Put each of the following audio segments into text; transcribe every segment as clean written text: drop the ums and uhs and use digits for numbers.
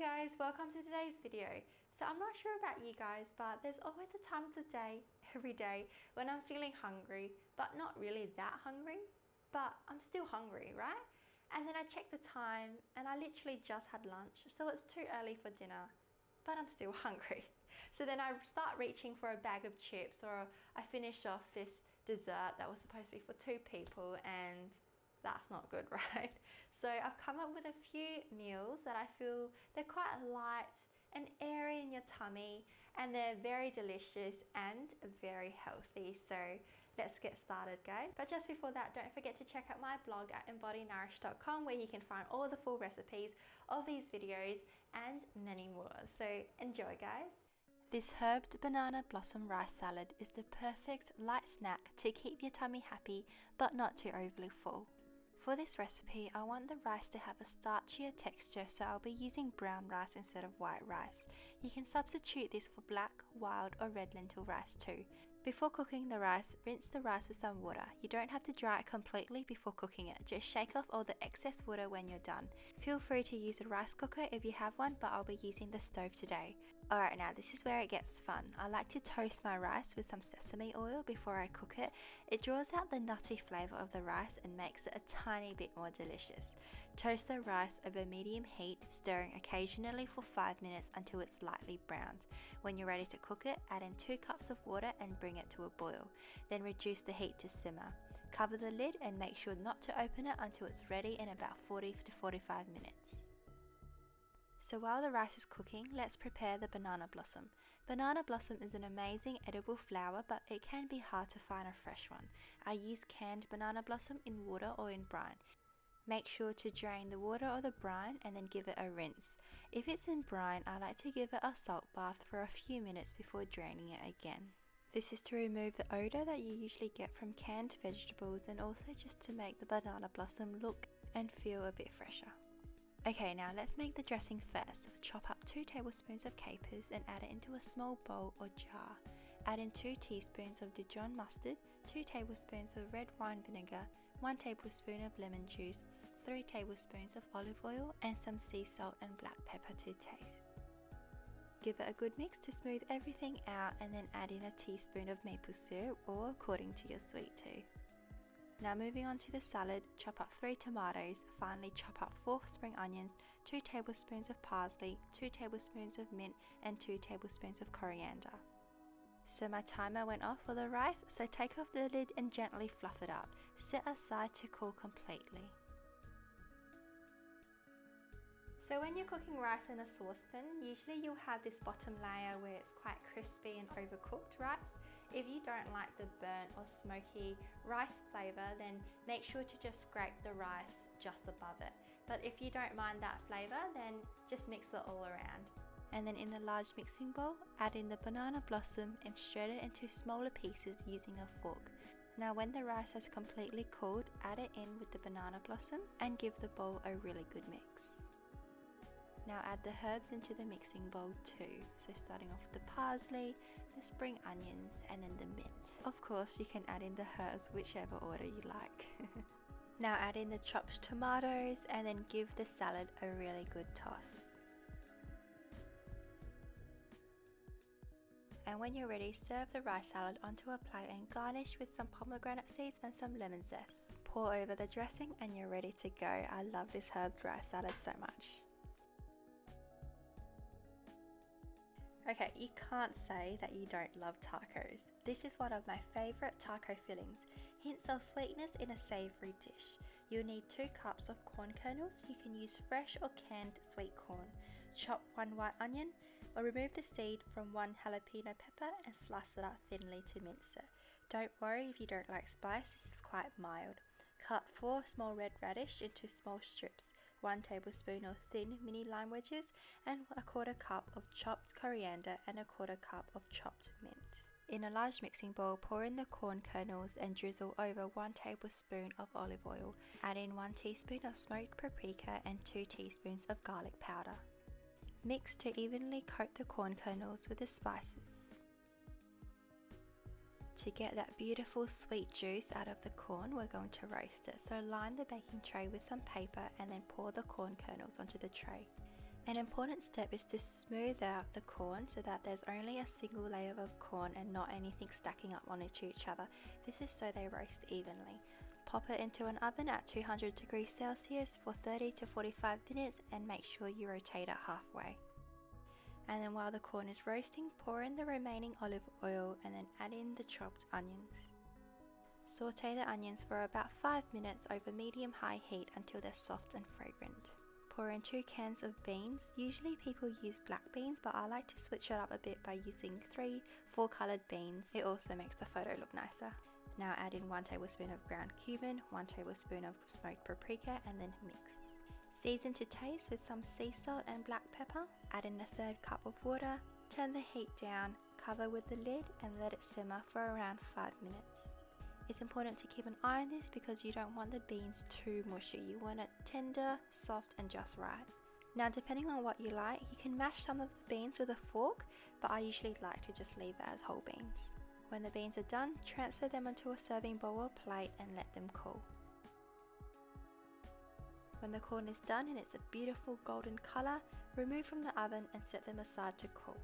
guys, welcome to today's video. So I'm not sure about you guys, but there's always a time of the day, every day, when I'm feeling hungry, but not really that hungry, but I'm still hungry, right? And then I check the time and I literally just had lunch, so it's too early for dinner, but I'm still hungry. So then I start reaching for a bag of chips, or I finished off this dessert that was supposed to be for 2 people, and that's not good, right? So I've come up with a few meals that I feel they're quite light and airy in your tummy, and they're very delicious and very healthy. So let's get started, guys. But just before that, don't forget to check out my blog at embodynourish.com, where you can find all the full recipes of these videos and many more. So enjoy, guys. This herbed banana blossom rice salad is the perfect light snack to keep your tummy happy but not too overly full. For this recipe, I want the rice to have a starchier texture, so I'll be using brown rice instead of white rice. You can substitute this for black, wild or red lentil rice too. Before cooking the rice, rinse the rice with some water. You don't have to dry it completely before cooking it, just shake off all the excess water when you're done. Feel free to use a rice cooker if you have one, but I'll be using the stove today. Alright, now this is where it gets fun. I like to toast my rice with some sesame oil before I cook it. It draws out the nutty flavour of the rice and makes it a tiny bit more delicious. Toast the rice over medium heat, stirring occasionally for 5 minutes until it's lightly browned. When you're ready to cook it, add in 2 cups of water and bring it to a boil. Then reduce the heat to simmer. Cover the lid and make sure not to open it until it's ready in about 40 to 45 minutes. So while the rice is cooking, let's prepare the banana blossom. Banana blossom is an amazing edible flower, but it can be hard to find a fresh one. I use canned banana blossom in water or in brine. Make sure to drain the water or the brine and then give it a rinse. If it's in brine, I like to give it a salt bath for a few minutes before draining it again. This is to remove the odour that you usually get from canned vegetables, and also just to make the banana blossom look and feel a bit fresher. Okay, now let's make the dressing first. Chop up 2 tablespoons of capers and add it into a small bowl or jar. Add in 2 teaspoons of Dijon mustard, 2 tablespoons of red wine vinegar, 1 tablespoon of lemon juice, 3 tablespoons of olive oil, and some sea salt and black pepper to taste. Give it a good mix to smooth everything out, and then add in a teaspoon of maple syrup, or according to your sweet tooth. Now moving on to the salad, chop up 3 tomatoes, finally chop up 4 spring onions, 2 tablespoons of parsley, 2 tablespoons of mint, and 2 tablespoons of coriander. So my timer went off for the rice, so take off the lid and gently fluff it up. Set aside to cool completely. So when you're cooking rice in a saucepan, usually you'll have this bottom layer where it's quite crispy and overcooked rice. If you don't like the burnt or smoky rice flavour, then make sure to just scrape the rice just above it. But if you don't mind that flavour, then just mix it all around. And then in a large mixing bowl, add in the banana blossom and shred it into smaller pieces using a fork. Now when the rice has completely cooled, add it in with the banana blossom and give the bowl a really good mix. Now add the herbs into the mixing bowl too, so starting off with the parsley, the spring onions, and then the mint. Of course you can add in the herbs whichever order you like. Now add in the chopped tomatoes and then give the salad a really good toss. And when you're ready, serve the rice salad onto a plate and garnish with some pomegranate seeds and some lemon zest. Pour over the dressing and you're ready to go. I love this herbed rice salad so much. Okay, you can't say that you don't love tacos. This is one of my favourite taco fillings, hints of sweetness in a savoury dish. You'll need 2 cups of corn kernels. You can use fresh or canned sweet corn. Chop 1 white onion, or remove the seed from 1 jalapeno pepper and slice it up thinly to mince it. Don't worry if you don't like spice, this is quite mild. Cut 4 small red radish into small strips, 1 tablespoon of thin mini lime wedges, and 1/4 cup of chopped coriander and 1/4 cup of chopped mint. In a large mixing bowl, pour in the corn kernels and drizzle over 1 tablespoon of olive oil. Add in 1 teaspoon of smoked paprika and 2 teaspoons of garlic powder. Mix to evenly coat the corn kernels with the spices. To get that beautiful sweet juice out of the corn, we're going to roast it. So line the baking tray with some paper and then pour the corn kernels onto the tray. An important step is to smooth out the corn so that there's only a single layer of corn and not anything stacking up onto each other. This is so they roast evenly. Pop it into an oven at 200 degrees Celsius for 30 to 45 minutes and make sure you rotate it halfway. And then while the corn is roasting, pour in the remaining olive oil and then add in the chopped onions. Saute the onions for about 5 minutes over medium-high heat until they're soft and fragrant. Pour in 2 cans of beans. Usually people use black beans, but I like to switch it up a bit by using 3-4 coloured beans. It also makes the photo look nicer. Now add in 1 tablespoon of ground cumin, 1 tablespoon of smoked paprika and then mix. Season to taste with some sea salt and black pepper. Add in a 1/3 cup of water. Turn the heat down, cover with the lid and let it simmer for around 5 minutes. It's important to keep an eye on this because you don't want the beans too mushy. You want it tender, soft and just right. Now depending on what you like, you can mash some of the beans with a fork, but I usually like to just leave it as whole beans. When the beans are done, transfer them onto a serving bowl or plate and let them cool. When the corn is done and it's a beautiful golden colour, remove from the oven and set them aside to cool.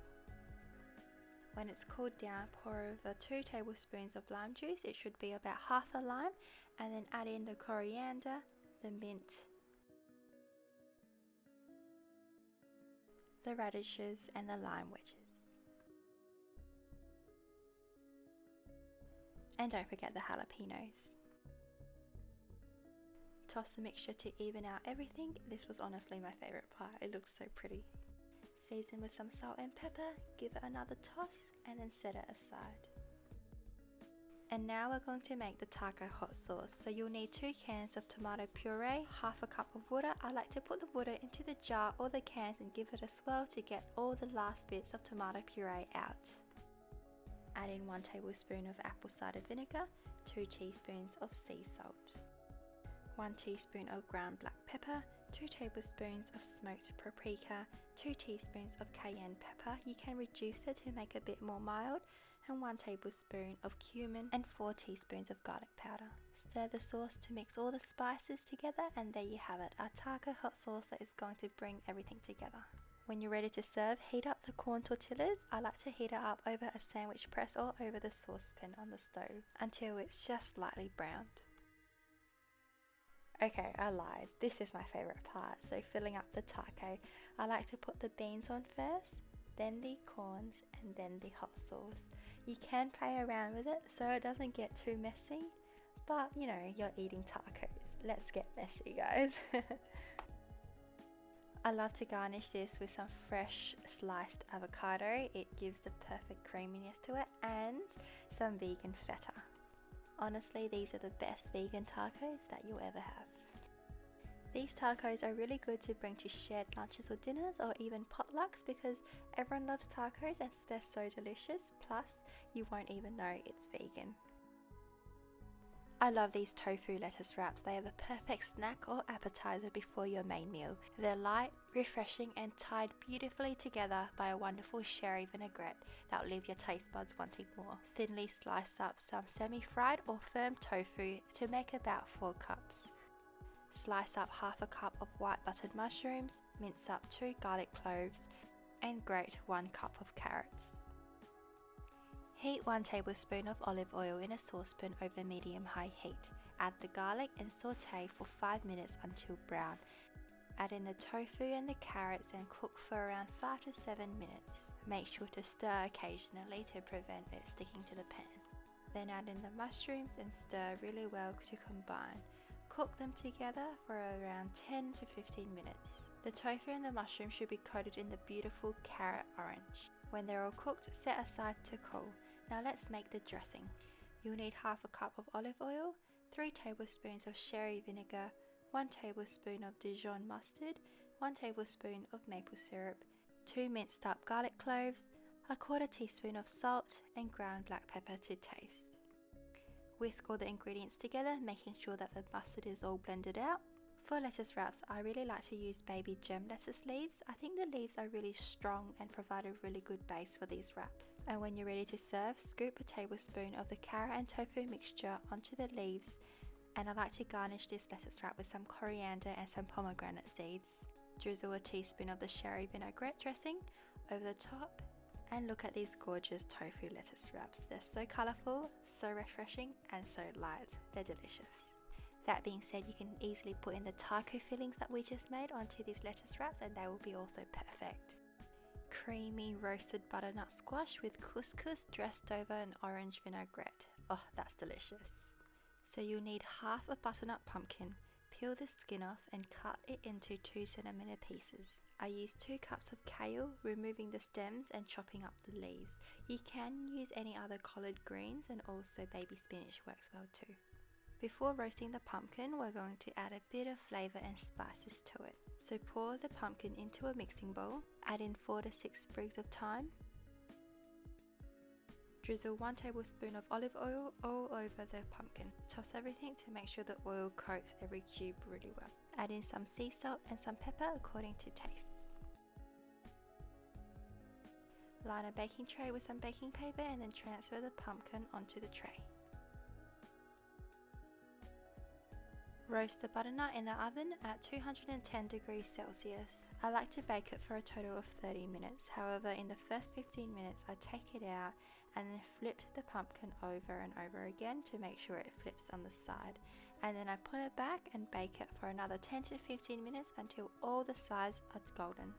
When it's cooled down, pour over 2 tablespoons of lime juice, it should be about half a lime, and then add in the coriander, the mint, the radishes and the lime wedges. And don't forget the jalapenos. Toss the mixture to even out everything. This was honestly my favourite part, it looks so pretty. Season with some salt and pepper, give it another toss and then set it aside. And now we're going to make the taco hot sauce. So you'll need 2 cans of tomato puree, half a cup of water. I like to put the water into the jar or the cans and give it a swirl to get all the last bits of tomato puree out. Add in 1 tablespoon of apple cider vinegar, 2 teaspoons of sea salt, 1 teaspoon of ground black pepper, 2 tablespoons of smoked paprika, 2 teaspoons of cayenne pepper. You can reduce it to make it a bit more mild, and 1 tablespoon of cumin and 4 teaspoons of garlic powder. Stir the sauce to mix all the spices together, and there you have it, our taco hot sauce that is going to bring everything together. When you're ready to serve, heat up the corn tortillas. I like to heat it up over a sandwich press or over the saucepan on the stove until it's just lightly browned. Okay, I lied. This is my favourite part. So filling up the taco, I like to put the beans on first, then the corns, and then the hot sauce. You can play around with it so it doesn't get too messy, but you know, you're eating tacos. Let's get messy, guys. I love to garnish this with some fresh sliced avocado. It gives the perfect creaminess to it, and some vegan feta. Honestly, these are the best vegan tacos that you'll ever have. These tacos are really good to bring to shared lunches or dinners or even potlucks because everyone loves tacos and they're so delicious, plus you won't even know it's vegan. I love these tofu lettuce wraps. They are the perfect snack or appetizer before your main meal. They're light, refreshing and tied beautifully together by a wonderful sherry vinaigrette that will leave your taste buds wanting more. Thinly slice up some semi-fried or firm tofu to make about 4 cups. Slice up half a cup of white buttered mushrooms, mince up 2 garlic cloves and grate 1 cup of carrots. Heat 1 tablespoon of olive oil in a saucepan over medium-high heat. Add the garlic and saute for 5 minutes until brown. Add in the tofu and the carrots and cook for around 5 to 7 minutes. Make sure to stir occasionally to prevent it sticking to the pan. Then add in the mushrooms and stir really well to combine. Cook them together for around 10 to 15 minutes. The tofu and the mushroom should be coated in the beautiful carrot orange. When they're all cooked, set aside to cool. Now let's make the dressing. You'll need half a cup of olive oil, 3 tablespoons of sherry vinegar, 1 tablespoon of Dijon mustard, 1 tablespoon of maple syrup, 2 minced up garlic cloves, 1/4 teaspoon of salt and ground black pepper to taste. Whisk all the ingredients together, making sure that the mustard is all blended out. For lettuce wraps, I really like to use baby gem lettuce leaves. I think the leaves are really strong and provide a really good base for these wraps. And when you're ready to serve, scoop a tablespoon of the carrot and tofu mixture onto the leaves. And I like to garnish this lettuce wrap with some coriander and some pomegranate seeds. Drizzle a teaspoon of the sherry vinaigrette dressing over the top, and look at these gorgeous tofu lettuce wraps. They're so colourful, so refreshing, and so light. They're delicious. That being said, you can easily put in the taco fillings that we just made onto these lettuce wraps and they will be also perfect. Creamy roasted butternut squash with couscous dressed over an orange vinaigrette. Oh, that's delicious. So you'll need half a butternut pumpkin. Peel the skin off and cut it into 2cm pieces. I used 2 cups of kale, removing the stems and chopping up the leaves. You can use any other collard greens, and also baby spinach works well too. Before roasting the pumpkin, we're going to add a bit of flavour and spices to it. So pour the pumpkin into a mixing bowl, add in 4 to 6 sprigs of thyme, drizzle 1 tablespoon of olive oil all over the pumpkin. Toss everything to make sure the oil coats every cube really well. Add in some sea salt and some pepper according to taste. Line a baking tray with some baking paper and then transfer the pumpkin onto the tray. Roast the butternut in the oven at 210 degrees Celsius. I like to bake it for a total of 30 minutes. However, in the first 15 minutes I take it out and then flip the pumpkin over and over again to make sure it flips on the side. And then I put it back and bake it for another 10 to 15 minutes until all the sides are golden.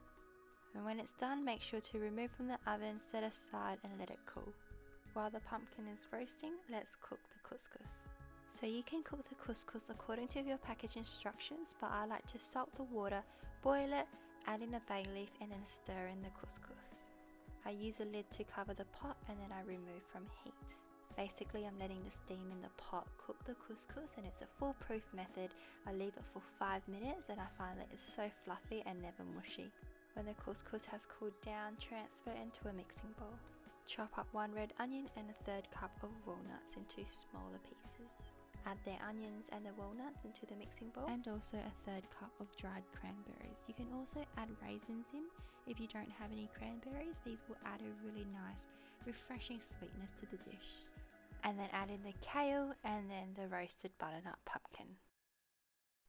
And when it's done, make sure to remove from the oven, set aside and let it cool. While the pumpkin is roasting, let's cook the couscous. So you can cook the couscous according to your package instructions, but I like to salt the water, boil it, add in a bay leaf and then stir in the couscous. I use a lid to cover the pot and then I remove from heat. Basically, I'm letting the steam in the pot cook the couscous, and it's a foolproof method. I leave it for 5 minutes and I find that it's so fluffy and never mushy. When the couscous has cooled down, transfer into a mixing bowl. Chop up 1 red onion and a 1/3 cup of walnuts into smaller pieces. Add the onions and the walnuts into the mixing bowl, and also a 1/3 cup of dried cranberries. You can also add raisins in if you don't have any cranberries. These will add a really nice, refreshing sweetness to the dish. And then add in the kale and then the roasted butternut pumpkin.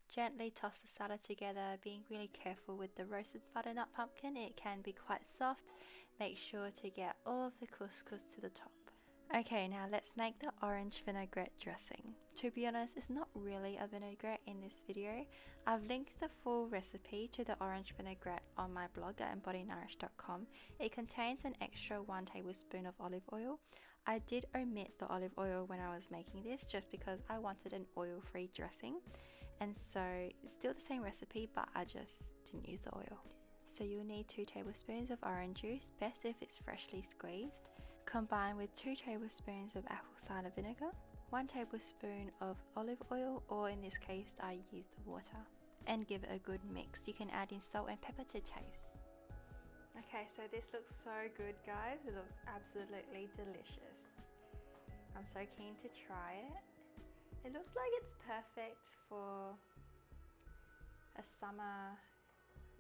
Gently toss the salad together, being really careful with the roasted butternut pumpkin. It can be quite soft. Make sure to get all of the couscous to the top. Okay, now let's make the orange vinaigrette dressing. To be honest, it's not really a vinaigrette in this video. I've linked the full recipe to the orange vinaigrette on my blog at embodynourish.com. It contains an extra 1 tablespoon of olive oil. I did omit the olive oil when I was making this just because I wanted an oil-free dressing. And so it's still the same recipe, but I just didn't use the oil. So you'll need 2 tablespoons of orange juice, best if it's freshly squeezed. Combine with 2 tablespoons of apple cider vinegar, 1 tablespoon of olive oil, or in this case I used water, and give it a good mix. You can add in salt and pepper to taste. Okay, so this looks so good, guys. It looks absolutely delicious. I'm so keen to try it. It looks like it's perfect for a summer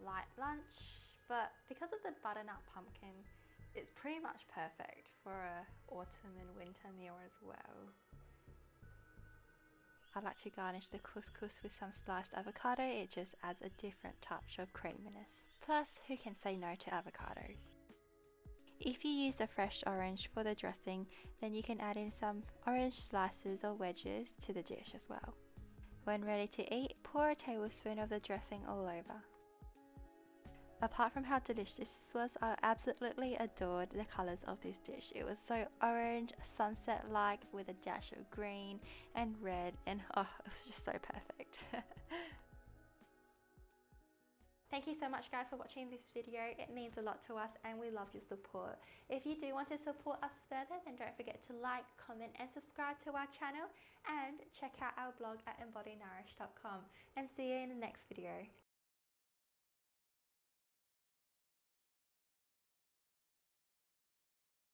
light lunch, but because of the butternut pumpkin, it's pretty much perfect for a autumn and winter meal as well. I like to garnish the couscous with some sliced avocado. It just adds a different touch of creaminess. Plus, who can say no to avocados? If you use a fresh orange for the dressing, then you can add in some orange slices or wedges to the dish as well. When ready to eat, pour a tablespoon of the dressing all over. Apart from how delicious this was, I absolutely adored the colours of this dish. It was so orange, sunset-like, with a dash of green and red, and oh, it was just so perfect. Thank you so much, guys, for watching this video. It means a lot to us and we love your support. If you do want to support us further, then don't forget to like, comment and subscribe to our channel, and check out our blog at embodynourish.com, and see you in the next video.